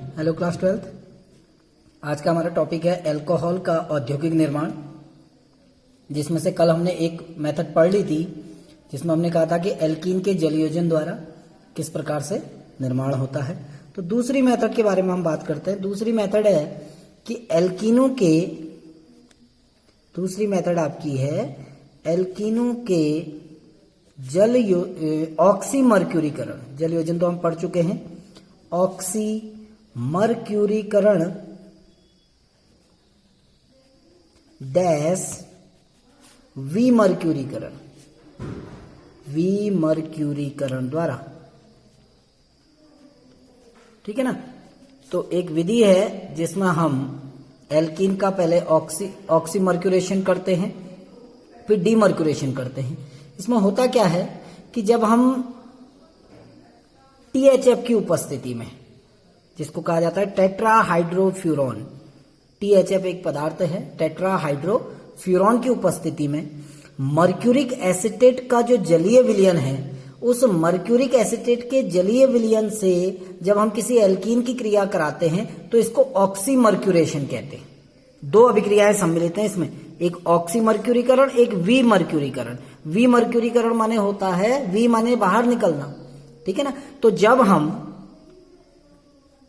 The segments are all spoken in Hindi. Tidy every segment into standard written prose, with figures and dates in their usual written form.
Hello class 12th। आज का हमारा टॉपिक है अल्कोहल का औद्योगिक निर्माण, जिसमें से कल हमने एक मेथड पढ़ ली थी जिसमें हमने कहा था कि एल्कीन के जलयोजन द्वारा किस प्रकार से निर्माण होता है। तो दूसरी मेथड के बारे में हम बात करते हैं। दूसरी मेथड है कि दूसरी मेथड आपकी है एल्कीनों के ऑक्सीमर्क्यूरीकरण। जलयोजन तो हम पढ़ चुके हैं। ऑक्सीमर्क्यूरीकरण डैश विमर्क्यूरीकरण द्वारा, ठीक है ना। तो एक विधि है जिसमें हम एल्कीन का पहले ऑक्सीमर्क्यूरेशन करते हैं, फिर डीमर्क्यूरेशन करते हैं। इसमें होता क्या है कि जब हम THF की उपस्थिति में, जिसको कहा जाता है टेट्राहाइड्रोफ्यूरॉन, THF एक पदार्थ है, टेट्राहाइड्रोफ्यूरॉन की उपस्थिति में मर्क्यूरिक एसिटेट का जो जलीय विलयन है, उस मर्क्यूरिक एसिटेट के जलीय विलयन से जब हम किसी एल्कीन की क्रिया कराते हैं तो इसको ऑक्सीमर्क्यूरेशन कहते हैं। दो अभिक्रियाएं सम्मिलित हैं इसमें, एक ऑक्सीमर्क्यूरीकरण, एक विमर्क्यूरीकरण। विमर्क्यूरीकरण माने होता है, वी माने बाहर निकलना, ठीक है ना। तो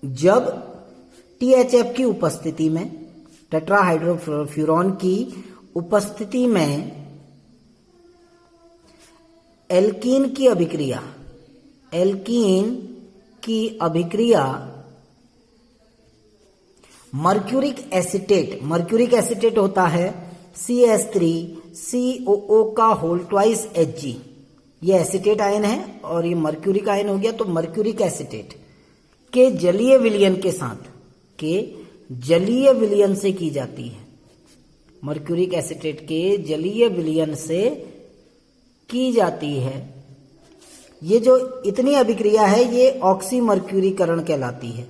जब THF की उपस्थिति में, टेट्राहाइड्रोफ्यूरॉन की उपस्थिति में एल्कीन की अभिक्रिया मर्क्यूरिक एसिटेट होता है CH3COO का होल ट्वाइस Hg। ये एसिटेट आयन है और ये मर्क्यूरिक आयन हो गया। तो मर्क्यूरिक एसिटेट के जलीय विलयन से की जाती है। मर्क्यूरिक एसिटेट के जलीय विलयन से की जाती है। ये जो इतनी अभिक्रिया है ये ऑक्सीमर्क्यूरीकरण कहलाती है।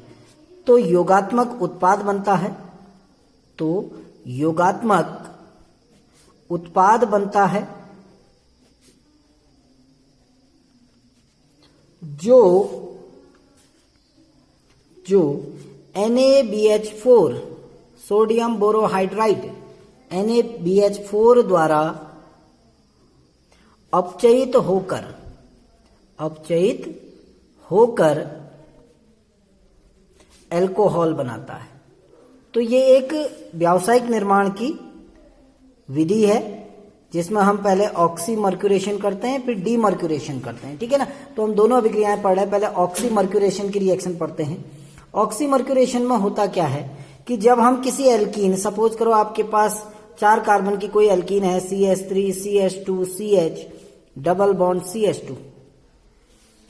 तो योगात्मक उत्पाद बनता है जो NaBH4 सोडियम बोरोहाइड्राइड NaBH4 द्वारा अपचयित होकर अल्कोहल बनाता है। तो ये एक व्यावसायिक निर्माण की विधि है जिसमें हम पहले ऑक्सीमर्क्यूरेशन करते हैं, फिर डीमर्क्यूरेशन करते हैं, ठीक है ना। तो हम दोनों अभिक्रियाएं पढ़ रहे हैं। पहले ऑक्सीमर्क्यूरेशन की रिएक्शन पढ़ते हैं। ऑक्सीमर्क्यूरेशन में होता क्या है कि जब हम किसी एल्कीन, सपोज करो आपके पास 4 कार्बन की कोई एल्कीन है, CH3 CH2 CH double bond CH2,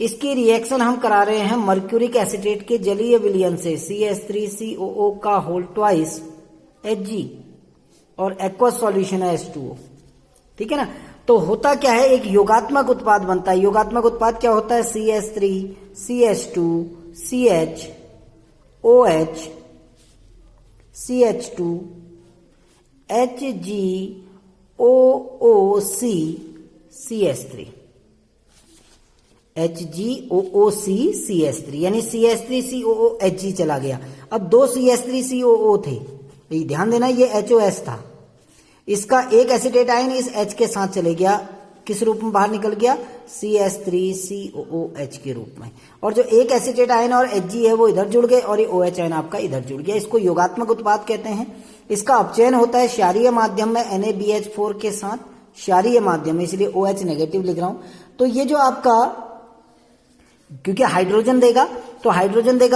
इसकी रिएक्शन हम करा रहे हैं मर्क्यूरिक एसिटेट के जलीय विलयन से CH3COO का होल ट्वाइस Hg और एक्वस सॉल्यूशन है H2O, ठीक है ना। तो होता क्या है, एक योगात्मक उत्पाद बनता है। योगात्मक उत्पाद क्या होता है, CH3 CH2 CH OH CH2 HgOOC CH3 HgOOC यानी CH3COO Hg चला गया। अब 2 CH3COO थे, ये ध्यान देना, ये HOS था। इसका एक एसिटेट आयन इस H के साथ चले गया, किस रूप में बाहर निकल गया, CH3COOH के रूप में। और जो एक एसिटेट आयन और Hg है वो इधर जुड़ गए और ये OH आयन आपका इधर जुड़ गया। इसको योगात्मक उत्पाद कहते हैं। इसका अपचयन होता है क्षारीय माध्यम में NaBH4 के साथ, क्षारीय माध्यम में, इसलिए OH नेगेटिव लिख रहा हूं। तो ये जो आपका, क्योंकि हाइड्रोजन देगा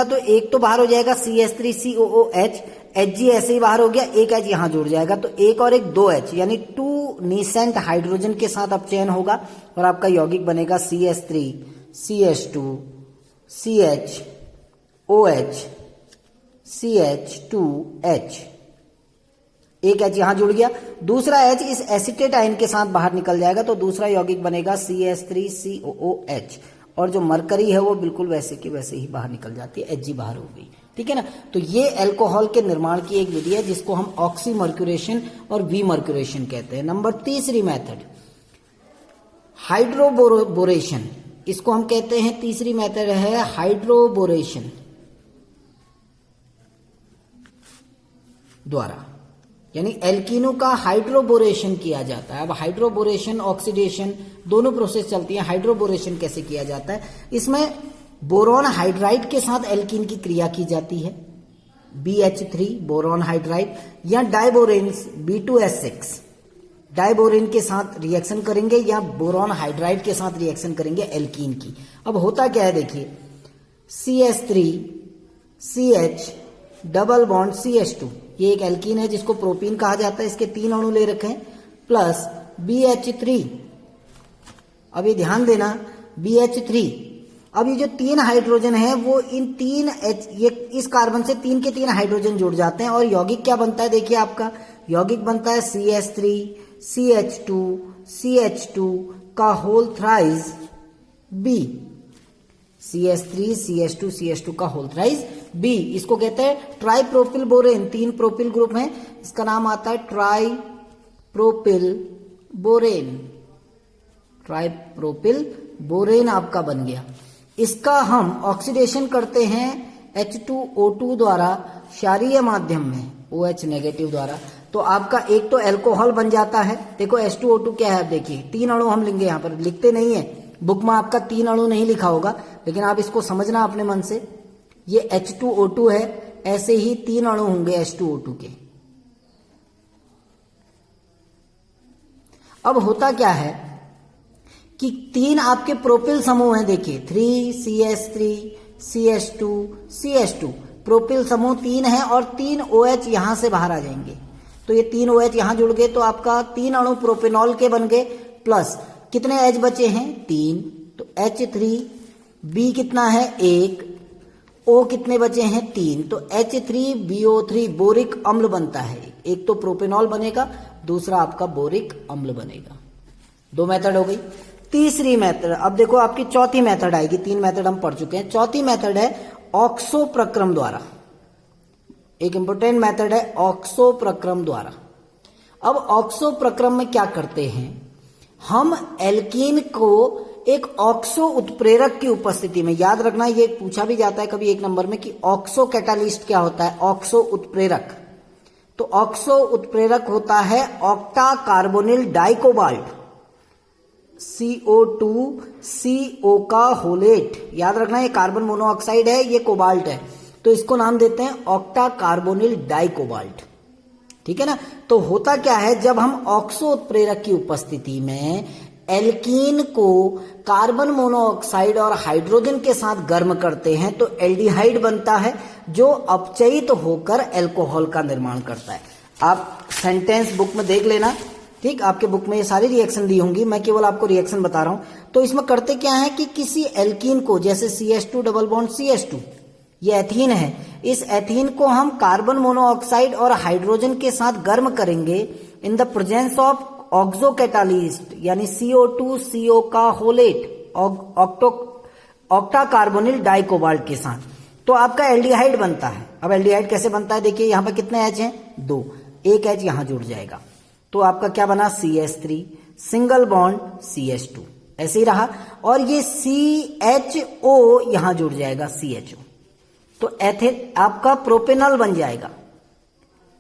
तो एक तो बाहर हो जाएगा CH3COOH, Hg ऐसे ही बाहर हो गया, एक H यहां जुड़ जाएगा, तो एक और एक 2H यानी 2 नीसेंट हाइड्रोजन के साथ अपचयन होगा और आपका यौगिक बनेगा CH3 CH2 CHOH CH2H। एक H यहां जुड़ गया, दूसरा H इस एसिटेट आयन के साथ बाहर निकल जाएगा, तो दूसरा यौगिक बनेगा CH3COOH और जो मरकरी है वो बिल्कुल वैसे की वैसे ही बाहर निकल जाती है, Hg बाहर हो गई, ठीक है ना। तो ये अल्कोहल के निर्माण की एक विधि है जिसको हम ऑक्सीमर्क्यूरेशन और विमर्क्यूरेशन कहते हैं। नंबर तीसरी मेथड हाइड्रोबोरेशन, इसको हम कहते हैं, तीसरी मेथड है हाइड्रोबोरेशन। द्वारा, यानी एल्कीनो का हाइड्रोबोरेशन किया जाता है। अब हाइड्रोबोरेशन ऑक्सीडेशन दोनों प्रोसेस चलती है। हाइड्रोबोरेशन कैसे किया जाता है, इसमें बोरॉन हाइड्राइड के साथ एल्कीन की क्रिया की जाती है, BH3 बोरॉन हाइड्राइड, या डाइबोरेन्स B2S6 डाइबोरेन के साथ रिएक्शन करेंगे या बोरॉन हाइड्राइड के साथ रिएक्शन करेंगे एल्कीन की। अब होता क्या है देखिए, CH3 CH double bond CH2, ये एक एल्कीन है जिसको प्रोपीन कहा जाता है, इसके 3 अणु ले रखे हैं, प्लस BH3। अब ये ध्यान देना, BH3, अब ये जो 3 हाइड्रोजन है वो इन 3 ये इस कार्बन से 3 के 3 हाइड्रोजन जुड़ जाते हैं और यौगिक क्या बनता है देखिए, आपका यौगिक बनता है CH3 CH2 CH2 का whole thrice B, CH3 CH2 CH2 का होल थ्राइज B, इसको कहते हैं ट्राइप्रोपिल बोरेन। 3 प्रोपिल ग्रुप हैं, इसका नाम आता है ट्राइप्रोपिल बोरेन। ट्राइप्रोपिल बोरेन आपका बन गया। इसका हम ऑक्सीडेशन करते हैं H2O2 द्वारा क्षारीय माध्यम में, OH नेगेटिव द्वारा, तो आपका एक तो अल्कोहल बन जाता है। देखो H2O2 क्या है, आप देखिए 3 अणु हम लेंगे, यहां पर लिखते नहीं है, बुक में आपका 3 अणु नहीं लिखा होगा, लेकिन आप इसको समझना अपने मन से। ये H2O2 है, ऐसे ही 3 अणु होंगे H2O2 के। अब होता क्या है कि 3 आपके प्रोपिल समूह हैं, देखिए 3CH3 CH2 CH2 प्रोपिल समूह 3 है और 3 OH यहां से बाहर आ जाएंगे। तो ये 3 OH यहां जुड़ गए तो आपका 3 अणु प्रोपेनॉल के बन गए, प्लस कितने H बचे हैं 3, तो H3, B कितना है 1, O कितने बचे हैं 3, तो H3BO3 बोरिक अम्ल बनता है। एक तो प्रोपेनॉल बनेगा, दूसरा आपका बोरिक अम्ल बनेगा। 2 मेथड हो गई। तीसरी मेथड, अब देखो आपकी चौथी मेथड आएगी। 3 मेथड हम पढ़ चुके हैं, चौथी मेथड है ऑक्सो प्रक्रम द्वारा। एक इंपोर्टेंट मेथड है ऑक्सो प्रक्रम द्वारा। अब ऑक्सो प्रक्रम में क्या करते हैं, हम एल्कीन को एक ऑक्सो उत्प्रेरक की उपस्थिति में, याद रखना ये पूछा भी जाता है कभी 1 नंबर में कि ऑक्सो कैटालिस्ट क्या होता है, ऑक्सो उत्प्रेरक। तो ऑक्सो उत्प्रेरक होता है ऑक्टा कार्बोनिल डाइकोबाल्ट, CO2 CO का होलेट। याद रखना ये कार्बन मोनोऑक्साइड है, ये कोबाल्ट है, तो इसको नाम देते हैं ऑक्टा कार्बोनिल डाइकोबाल्ट। ठीक है ना। तो होता क्या है, जब हम ऑक्सो उत्प्रेरक की उपस्थिति में एल्कीन को कार्बन मोनोऑक्साइड और हाइड्रोजन के साथ गर्म करते हैं तो एल्डिहाइड बनता है, जो अपचयित होकर अल्कोहल का निर्माण करता है। आप सेंटेंस बुक में देख लेना, ठीक, आपके बुक में ये सारी रिएक्शन दी होंगी, मैं केवल आपको रिएक्शन बता रहा हूं। तो इसमें करते क्या है कि किसी एल्कीन को, जैसे CH2 डबल बॉन्ड CH2, ये एथीन है, इस एथीन को हम कार्बन मोनोऑक्साइड और हाइड्रोजन के साथ गर्म करेंगे in the presence of oxo catalyst, यानी CO2 CO का होलेट ऑक्टा कार्बोनिल डाइकोबाल्ट के साथ, तो आपका एल्डिहाइड बनता है। अब एल्डिहाइड कैसे बनता है देखिए, यहां पर कितने H हैं 2, एक H यहां जुड़ जाएगा, तो आपका क्या बना CH3 सिंगल बॉन्ड CH2, ऐसे ही रहा, और ये CHO यहां जुड़ जाएगा CHO, तो एथिल आपका प्रोपेनॉल बन जाएगा।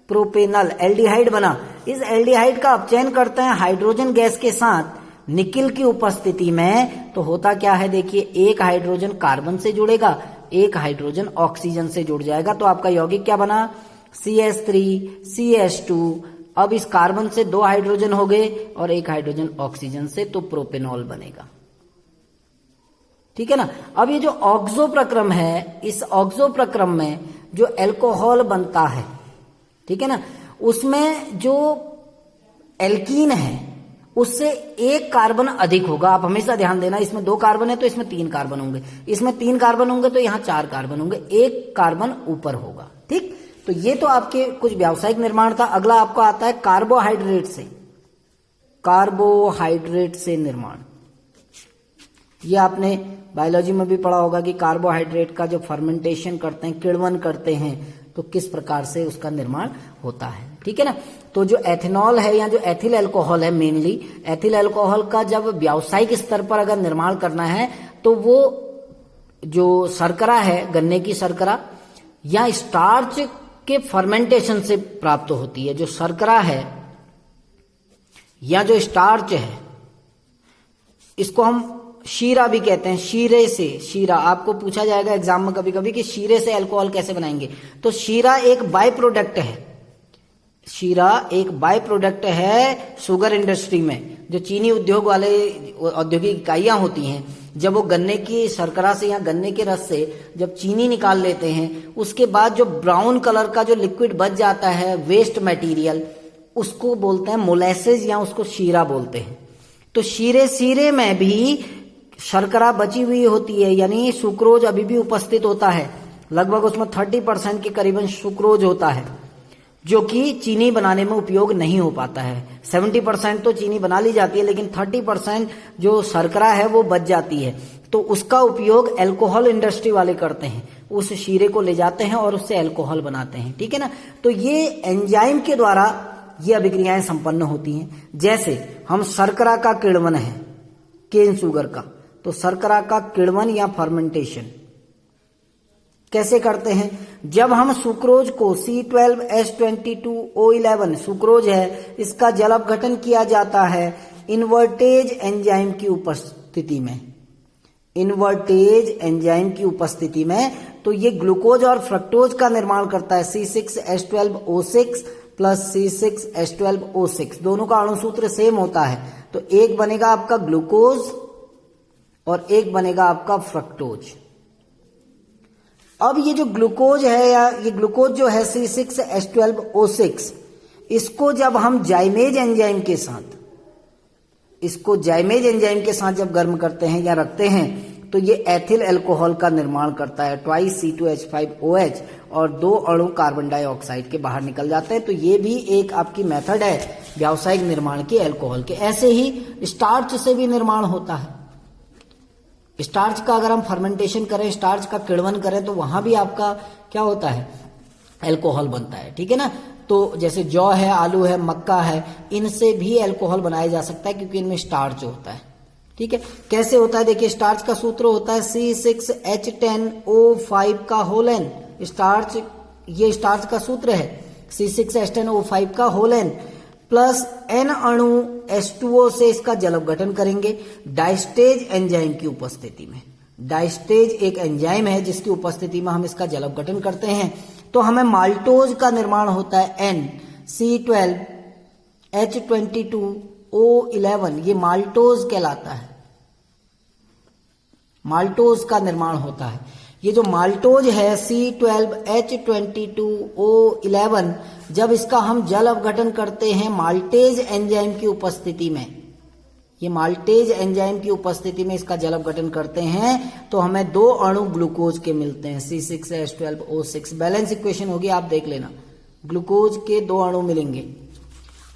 प्रोपेनॉल एल्डिहाइड बना। इस एल्डिहाइड का अपचयन करते हैं हाइड्रोजन गैस के साथ निकिल की उपस्थिति में, तो होता क्या है देखिए, एक हाइड्रोजन कार्बन से जुड़ेगा, एक हाइड्रोजन ऑक्सीजन से जुड़ जाएगा, तो आपका यौगिक क्या बना CH3 CH2। अब इस कार्बन से 2 हाइड्रोजन हो गए और एक हाइड्रोजन ऑक्सीजन से, तो प्रोपेनॉल बनेगा। ठीक है ना। अब ये जो ऑक्सो प्रक्रम है, इस ऑक्सो प्रक्रम में जो अल्कोहल बनता है, ठीक है ना, उसमें जो एल्कीन है उससे 1 कार्बन अधिक होगा। आप हमेशा ध्यान देना, इसमें 2 कार्बन है तो इसमें 3 कार्बन होंगे, इसमें 3 कार्बन होंगे तो यहां 4 कार्बन होंगे, 1 कार्बन ऊपर होगा। ठीक, तो ये तो आपके कुछ व्यावसायिक निर्माण था। अगला आपको आता है कार्बोहाइड्रेट से, कार्बोहाइड्रेट से निर्माण। ये आपने बायोलॉजी में भी पढ़ा होगा कि कार्बोहाइड्रेट का जो फर्मेंटेशन करते हैं, किण्वन करते हैं, तो किस प्रकार से उसका निर्माण होता है। ठीक है ना। तो जो एथेनॉल है या जो एथिल अल्कोहल है, मेनली एथिल अल्कोहल का जब व्यावसायिक स्तर पर अगर निर्माण करना है तो वो जो शर्करा है, गन्ने की शर्करा या स्टार्च के फर्मेंटेशन से प्राप्त होती है। जो शर्करा है या जो स्टार्च है, इसको हम शीरा भी कहते हैं। शीरे से, शीरा आपको पूछा जाएगा एग्जाम में कभी कभी कि शीरे से अल्कोहल कैसे बनाएंगे। तो शीरा एक बाय प्रोडक्ट है, शीरा एक बाय प्रोडक्ट है शुगर इंडस्ट्री में। जो चीनी उद्योग वाले औद्योगिक इकाइयां होती हैं, जब वो गन्ने की शर्करा से या गन्ने के रस से जब चीनी निकाल लेते हैं, उसके बाद जो ब्राउन कलर का जो लिक्विड बच जाता है वेस्ट मटेरियल, उसको बोलते हैं मोलेसेस या उसको शीरा बोलते हैं। तो शीरे में भी शर्करा बची हुई होती है, यानी सुक्रोज अभी भी उपस्थित होता है। लगभग उसमें 30% के करीबन सुक्रोज होता है, जो कि चीनी बनाने में उपयोग नहीं हो पाता है। 70% तो चीनी बना ली जाती है, लेकिन 30% जो शर्करा है वो बच जाती है। तो उसका उपयोग अल्कोहल इंडस्ट्री वाले करते हैं, उस शीरे को ले जाते हैं और उससे अल्कोहल बनाते हैं, ठीक है ना। तो ये एंजाइम के द्वारा ये अभिक्रियाएं संपन्न होती हैं। जैसे हम शर्करा का किण्वन है, केन शुगर का, तो शर्करा का किण्वन या फर्मेंटेशन कैसे करते हैं? जब हम सुक्रोज को C12H22O11 सुक्रोज है, इसका जल अपघटन किया जाता है इन्वर्टेज एंजाइम की उपस्थिति में। इन्वर्टेज एंजाइम की उपस्थिति में तो ये ग्लूकोज और फ्रक्टोज का निर्माण करता है। C6H12O6 प्लस C6H12O6 दोनों का अणुसूत्र सेम होता है। तो एक बनेगा आपका ग्लूकोज और एक बनेगा आपका फ्रक्टोज। अब ये जो ग्लूकोज है या ये ग्लूकोज जो है C6H12O6, इसको जब हम जाइमेज एंजाइम के साथ, इसको जाइमेज एंजाइम के साथ जब गर्म करते हैं या रखते हैं, तो ये एथिल अल्कोहल का निर्माण करता है। 2C2H5OH और 2 अणु कार्बन डाइऑक्साइड के बाहर निकल जाते हैं। तो ये भी एक आपकी मेथड है व्यावसायिक निर्माण के अल्कोहल के। ऐसे ही स्टार्च से भी निर्माण होता है। स्टार्च का अगर हम फर्मेंटेशन करें, स्टार्च का किण्वन करें, तो वहां भी आपका क्या होता है? अल्कोहल बनता है, ठीक है ना। तो जैसे जौ है, आलू है, मक्का है, इनसे भी अल्कोहल बनाया जा सकता है क्योंकि इनमें स्टार्च होता है, ठीक है। कैसे होता है? देखिए, स्टार्च का सूत्र होता है C6H10O5 का होल एन। स्टार्च, ये स्टार्च का सूत्र है C6H10O5 का होल एन प्लस N अणु H2O से इसका जल अपघटन करेंगे डाइस्टेज एंजाइम की उपस्थिति में। डाइस्टेज एक एंजाइम है जिसकी उपस्थिति में हम इसका जल अपघटन करते हैं, तो हमें माल्टोज का निर्माण होता है NC12H22O11, ये माल्टोज कहलाता है। माल्टोज का निर्माण होता है। ये जो माल्टोज है C12H22O11, जब इसका हम जल अपघटन करते हैं माल्टेज एंजाइम की उपस्थिति में, ये माल्टेज एंजाइम की उपस्थिति में इसका जल अपघटन करते हैं, तो हमें 2 अणु ग्लूकोज के मिलते हैं C6H12O6। बैलेंस इक्वेशन होगी, आप देख लेना, ग्लूकोज के 2 अणु मिलेंगे।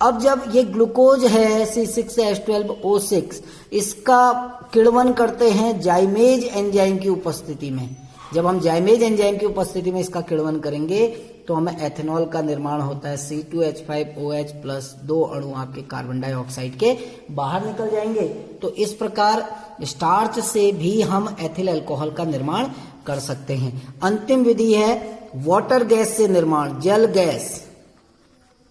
अब जब ये ग्लूकोज है C6H12O6, इसका किण्वन करते हैं जाइमेज एंजाइम की उपस्थिति में। जब हम जाइमेज एंजाइम की उपस्थिति में इसका किण्वन करेंगे तो हमें एथेनॉल का निर्माण होता है C2H5OH प्लस 2 अणु आपके कार्बन डाइऑक्साइड के बाहर निकल जाएंगे। तो इस प्रकार स्टार्च से भी हम एथिल अल्कोहल का निर्माण कर सकते हैं। अंतिम विधि है वाटर गैस से निर्माण, जल गैस।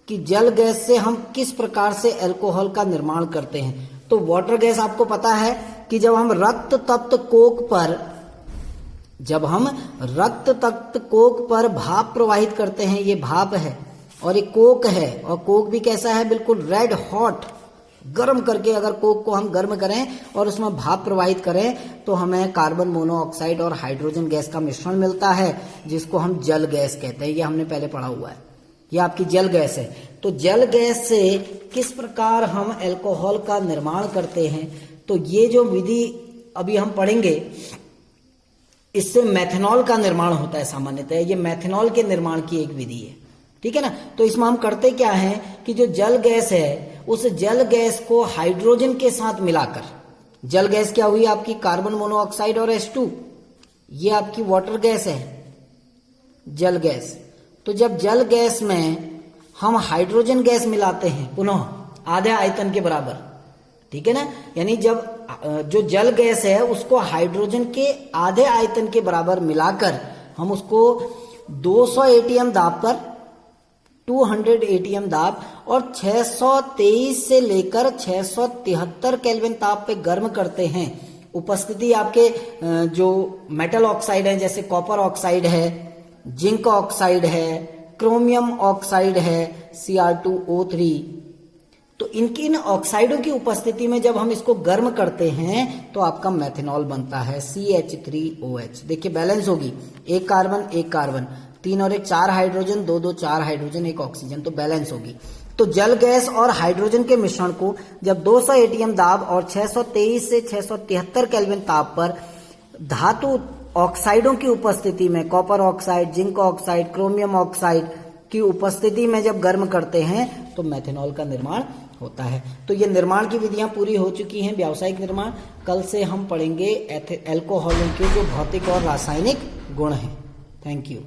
कि जल गैस से हम किस प्रकार से अल्कोहल का निर्माण करते हैं। तो वाटर गैस आपको पता है कि जब हम रक्त तप्त कोक पर भाप प्रवाहित करते हैं, ये भाप है और ये कोक है, और कोक भी कैसा है? बिल्कुल रेड हॉट, गर्म करके अगर कोक को हम गर्म करें और उसमें भाप प्रवाहित करें तो हमें कार्बन मोनोऑक्साइड और हाइड्रोजन गैस का मिश्रण मिलता है, जिसको हम जल गैस कहते हैं। ये हमने पहले पढ़ा हुआ है, ये आपकी जल गैस है। तो जल गैस से किस प्रकार हम अल्कोहल का निर्माण करते हैं, तो ये जो विधि अभी हम पढ़ेंगे, इससे मेथनॉल का निर्माण होता है। सामान्यतः ये मेथनॉल के निर्माण की एक विधि है, ठीक है ना। तो इसमें हम करते क्या है कि जो जल गैस है, उस जल गैस को हाइड्रोजन के साथ मिलाकर, जल गैस क्या हुई आपकी? कार्बन मोनोऑक्साइड और H2, ये आपकी वाटर गैस है, जल गैस। तो जब जल गैस में हम हाइड्रोजन गैस मिलाते हैं पुनः आधे आयतन के बराबर, ठीक है ना, यानी जब जो जल गैस है उसको हाइड्रोजन के आधे आयतन के बराबर मिलाकर हम उसको 200 ATM दाब पर 200 एटीएम दाब और 623 से लेकर 673 केल्विन ताप पे गर्म करते हैं, उपस्थिति आपके जो मेटल ऑक्साइड है जैसे कॉपर ऑक्साइड है, जिंक ऑक्साइड है, क्रोमियम ऑक्साइड है, Cr2O3, तो इनकी इन ऑक्साइडों की उपस्थिति में जब हम इसको गर्म करते हैं तो आपका मेथनॉल बनता है CH3OH। देखिए बैलेंस होगी, एक कार्बन 3 और 1 4 हाइड्रोजन, 2 2 4 हाइड्रोजन 1 ऑक्सीजन, तो बैलेंस होगी। तो जल गैस और हाइड्रोजन के मिश्रण को जब 200 एटीएम दाब और 623 से 673 केल्विन ताप पर धातु ऑक्साइडों की उपस्थिति में, copper oxide, zinc oxide, chromium oxide की उपस्थिति में जब गर्म करते हैं तो मेथनॉल का निर्माण होता है। तो ये निर्माण की विधियां पूरी हो चुकी हैं, व्यावसायिक निर्माण। कल से हम पढ़ेंगे एल्कोहलों के जो भौतिक और रासायनिक गुण हैं। Thank you.